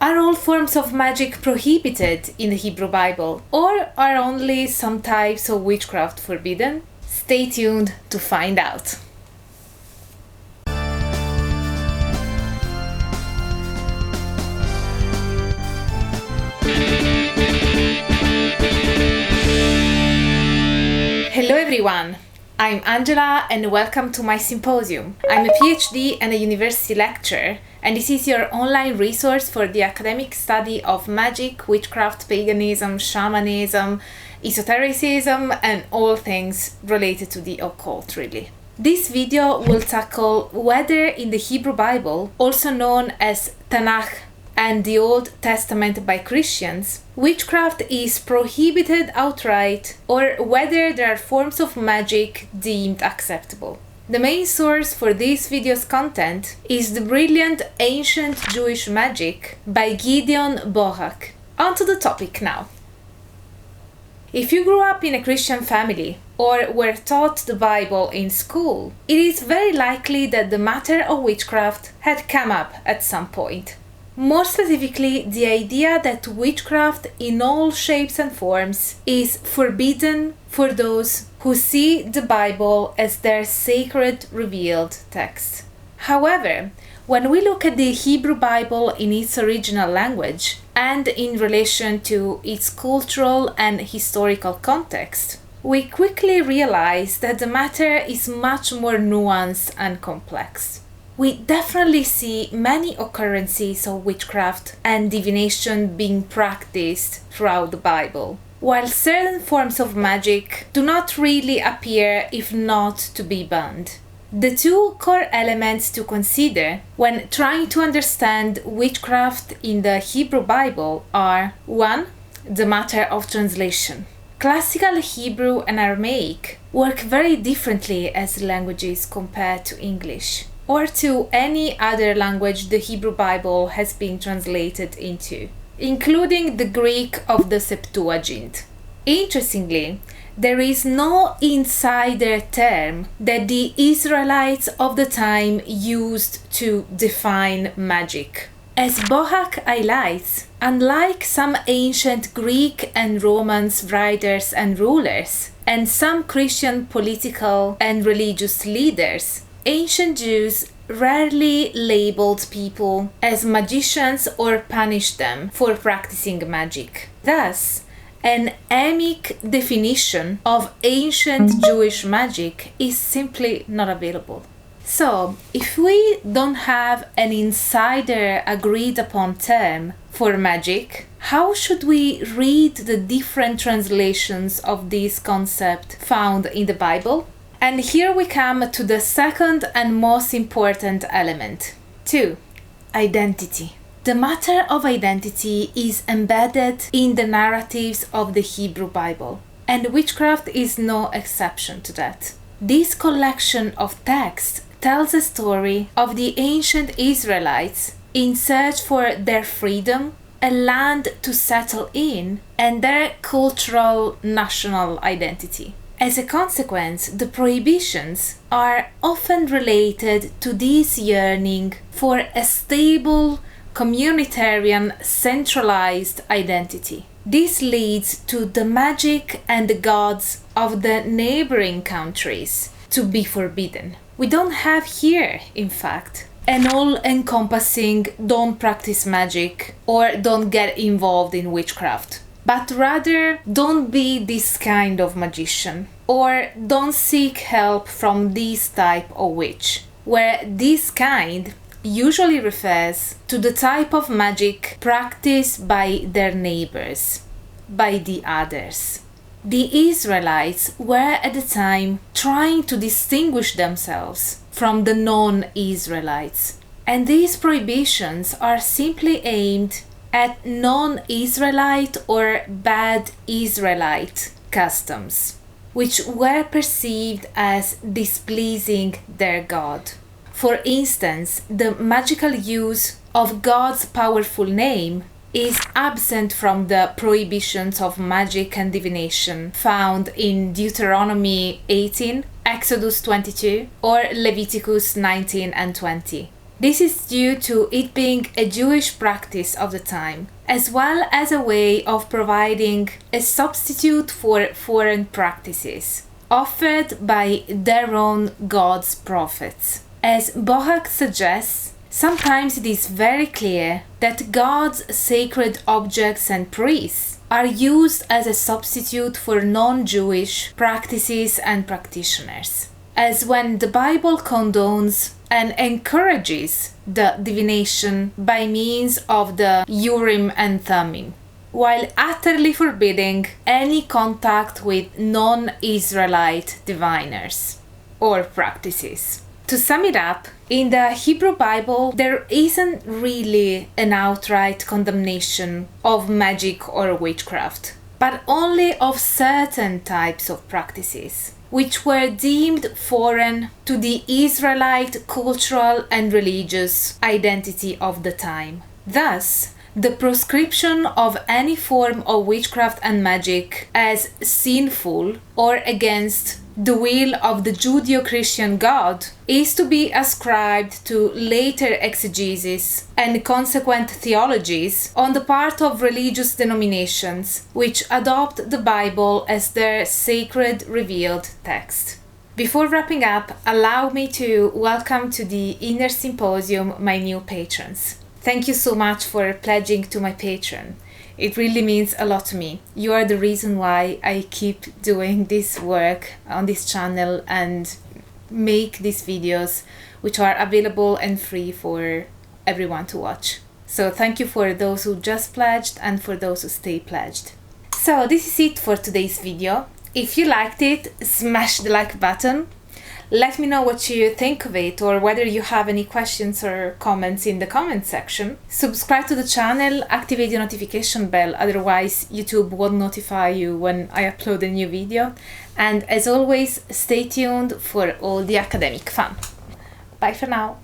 Are all forms of magic prohibited in the Hebrew Bible, or are only some types of witchcraft forbidden? Stay tuned to find out. Hello everyone! I'm Angela and welcome to my Symposium. I'm a PhD and a university lecturer, and this is your online resource for the academic study of magic, witchcraft, paganism, shamanism, esotericism, and all things related to the occult, really. This video will tackle whether in the Hebrew Bible, also known as Tanakh and the Old Testament by Christians, witchcraft is prohibited outright, or whether there are forms of magic deemed acceptable. The main source for this video's content is the brilliant Ancient Jewish Magic by Gideon Bohak. On to the topic now. If you grew up in a Christian family or were taught the Bible in school, it is very likely that the matter of witchcraft had come up at some point. More specifically, the idea that witchcraft in all shapes and forms is forbidden for those who see the Bible as their sacred revealed text. However, when we look at the Hebrew Bible in its original language and in relation to its cultural and historical context, we quickly realize that the matter is much more nuanced and complex. We definitely see many occurrences of witchcraft and divination being practiced throughout the Bible, while certain forms of magic do not really appear if not to be banned. The two core elements to consider when trying to understand witchcraft in the Hebrew Bible are 1. The matter of translation. Classical Hebrew and Aramaic work very differently as languages compared to English, or to any other language the Hebrew Bible has been translated into, including the Greek of the Septuagint. Interestingly, there is no insider term that the Israelites of the time used to define magic. As Bohak highlights, unlike some ancient Greek and Roman writers and rulers, and some Christian political and religious leaders, ancient Jews rarely labeled people as magicians or punished them for practicing magic. Thus, an emic definition of ancient Jewish magic is simply not available. So, if we don't have an insider agreed upon term for magic, how should we read the different translations of this concept found in the Bible? And here we come to the second and most important element. 2. Identity. The matter of identity is embedded in the narratives of the Hebrew Bible, and witchcraft is no exception to that. This collection of texts tells a story of the ancient Israelites in search for their freedom, a land to settle in, and their cultural national identity. As a consequence, the prohibitions are often related to this yearning for a stable, communitarian, centralized identity. This leads to the magic and the gods of the neighboring countries to be forbidden. We don't have here, in fact, an all-encompassing don't practice magic or don't get involved in witchcraft, but rather don't be this kind of magician, or don't seek help from this type of witch, where this kind usually refers to the type of magic practiced by their neighbors, by the others. The Israelites were at the time trying to distinguish themselves from the non-Israelites, and these prohibitions are simply aimed at non-Israelite or bad Israelite customs, which were perceived as displeasing their God. For instance, the magical use of God's powerful name is absent from the prohibitions of magic and divination found in Deuteronomy 18, Exodus 22, or Leviticus 19 and 20. This is due to it being a Jewish practice of the time, as well as a way of providing a substitute for foreign practices, offered by their own gods' prophets. As Bohak suggests, sometimes it is very clear that God's sacred objects and priests are used as a substitute for non-Jewish practices and practitioners, as when the Bible condones and encourages the divination by means of the Urim and Thummim, while utterly forbidding any contact with non-Israelite diviners or practices. To sum it up, in the Hebrew Bible, there isn't really an outright condemnation of magic or witchcraft, but only of certain types of practices, which were deemed foreign to the Israelite cultural and religious identity of the time. Thus, the proscription of any form of witchcraft and magic as sinful or against the will of the Judeo-Christian God is to be ascribed to later exegesis and consequent theologies on the part of religious denominations which adopt the Bible as their sacred revealed text. Before wrapping up, allow me to welcome to the Inner Symposium my new patrons. Thank you so much for pledging to my Patreon. It really means a lot to me. You are the reason why I keep doing this work on this channel and make these videos, which are available and free for everyone to watch. So thank you for those who just pledged and for those who stay pledged. So this is it for today's video. If you liked it, smash the like button. Let me know what you think of it or whether you have any questions or comments in the comment section. Subscribe to the channel, activate the notification bell, otherwise YouTube won't notify you when I upload a new video. And as always, stay tuned for all the academic fun. Bye for now.